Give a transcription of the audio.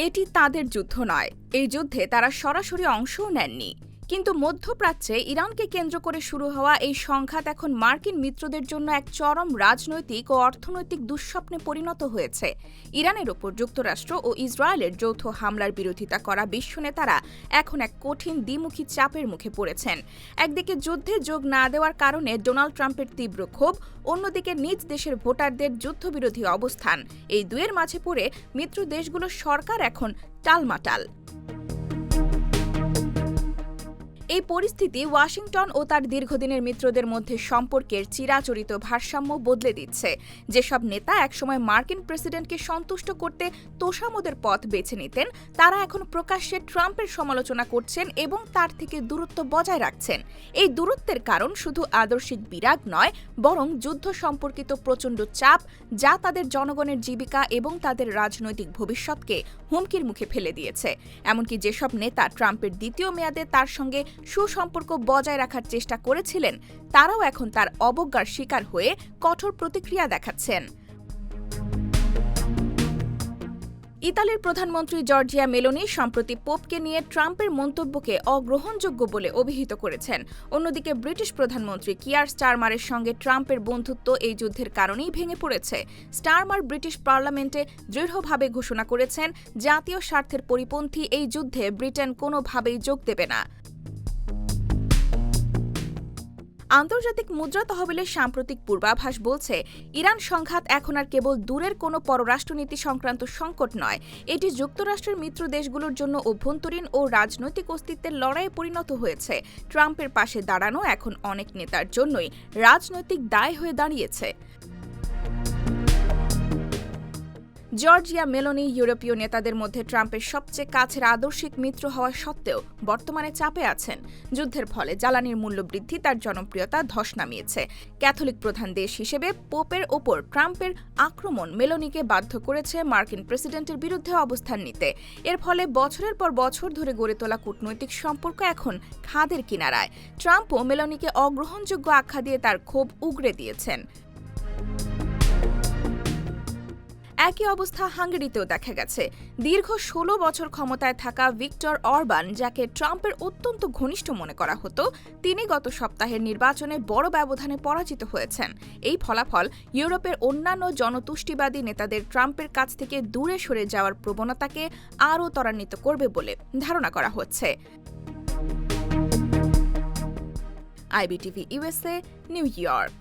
এটি তাদের যুদ্ধ নয়। এই যুদ্ধে তারা সরাসরি অংশও নেননি। কিন্তু মধ্যপ্রাচ্যে ইরানকে কেন্দ্র করে শুরু হওয়া এই সংঘাত এখন মার্কিন মিত্রদের জন্য এক চরম রাজনৈতিক ও অর্থনৈতিক দুঃস্বপ্নে পরিণত হয়েছে। ইরানের ওপর যুক্তরাষ্ট্র ও ইসরায়েলের যৌথ হামলার বিরোধিতা করা বিশ্ব নেতারা এখন এক কঠিন দ্বিমুখী চাপের মুখে পড়েছেন। একদিকে যুদ্ধে যোগ না দেওয়ার কারণে ডোনাল্ড ট্রাম্পের তীব্র ক্ষোভ, অন্যদিকে নিজ দেশের ভোটারদের যুদ্ধবিরোধী অবস্থান। এই দুয়ের মাঝে পড়ে মিত্র দেশগুলোর সরকার এখন টালমাটাল। এই পরিস্থিতি ওয়াশিংটন ও তার দীর্ঘদিনের মিত্রদের মধ্যে সম্পর্কের চিরাচরিত ভারসাম্য বদলে দিচ্ছে। যেসব নেতা একসময় মার্কিন প্রেসিডেন্টকে সন্তুষ্ট করতে তোষামোদের পথ বেছে নিতেন, তারা এখন প্রকাশ্যে ট্রাম্পের সমালোচনা করছেন এবং তার থেকে দূরত্ব বজায় রাখছেন। এই দূরত্বের কারণ শুধু আদর্শিক বিরাগ নয়, বরং যুদ্ধ সম্পর্কিত প্রচণ্ড চাপ, যা তাদের জনগণের জীবিকা এবং তাদের রাজনৈতিক ভবিষ্যৎকে হুমকির মুখে ফেলে দিয়েছে। এমনকি যেসব নেতা ট্রাম্পের দ্বিতীয় মেয়াদে তার সঙ্গে সুসম্পর্ক বজায় রাখার চেষ্টা করেছিলেন, তারাও এখন তার অবজ্ঞার শিকার হয়ে কঠোর প্রতিক্রিয়া দেখাচ্ছেন। ইতালির প্রধানমন্ত্রী জর্জিয়া মেলোনি সম্প্রতি পোপকে নিয়ে ট্রাম্পের মন্তব্যকে অগ্রহণযোগ্য বলে অভিহিত করেছেন। অন্যদিকে ব্রিটিশ প্রধানমন্ত্রী কিয়ার স্টারমারের সঙ্গে ট্রাম্পের বন্ধুত্ব এই যুদ্ধের কারণেই ভেঙে পড়েছে। স্টারমার ব্রিটিশ পার্লামেন্টে দৃঢ়ভাবে ঘোষণা করেছেন, জাতীয় স্বার্থের পরিপন্থী এই যুদ্ধে ব্রিটেন কোনোভাবেই যোগ দেবে না। আন্তর্জাতিক মুদ্রা তহবিলের সাম্প্রতিক পূর্বাভাস বলছে, ইরান সংঘাত এখন আর কেবল দূরের কোনো পররাষ্ট্রনীতি সংক্রান্ত সংকট নয়, এটি যুক্তরাষ্ট্রের মিত্র দেশগুলোর জন্য অভ্যন্তরীণ ও রাজনৈতিক অস্তিত্বের লড়াইয়ে পরিণত হয়েছে। ট্রাম্পের পাশে দাঁড়ানো এখন অনেক নেতার জন্যই রাজনৈতিক দায় হয়ে দাঁড়িয়েছে। জর্জিয়া মেলোনি ইউরোপীয় নেতাদের মধ্যে ট্রাম্পের সবচেয়ে কাছের আদর্শিক মিত্র হওয়া সত্ত্বেও বর্তমানে চাপে আছেন। যুদ্ধের ফলে জ্বালানির মূল্য বৃদ্ধি তার জনপ্রিয়তা ধস নামিয়েছে। ক্যাথলিক প্রধান দেশ হিসেবে পোপের ওপর ট্রাম্পের আক্রমণ মেলোনিকে বাধ্য করেছে মার্কিন প্রেসিডেন্টের বিরুদ্ধে অবস্থান নিতে। এর ফলে বছরের পর বছর ধরে গড়ে তোলা কূটনৈতিক সম্পর্ক এখন খাদের কিনারায়। ট্রাম্পও মেলোনিকে অগ্রহণযোগ্য আখ্যা দিয়ে তার ক্ষোভ উগরে দিয়েছেন। একই অবস্থা হাঙ্গেরিতেও দেখা গেছে। দীর্ঘ 16 বছর ক্ষমতায় থাকা ভিক্টর অরবান, যাকে ট্রাম্পের অত্যন্ত ঘনিষ্ঠ মনে করা হতো, তিনি গত সপ্তাহের নির্বাচনে বড় ব্যবধানে পরাজিত হয়েছেন। এই ফলাফল ইউরোপের অন্যান্য জনতুষ্টিবাদী নেতাদের ট্রাম্পের কাছ থেকে দূরে সরে যাওয়ার প্রবণতাকে আরও ত্বরান্বিত করবে বলে ধারণা করা হচ্ছে। IBTV USA, new York.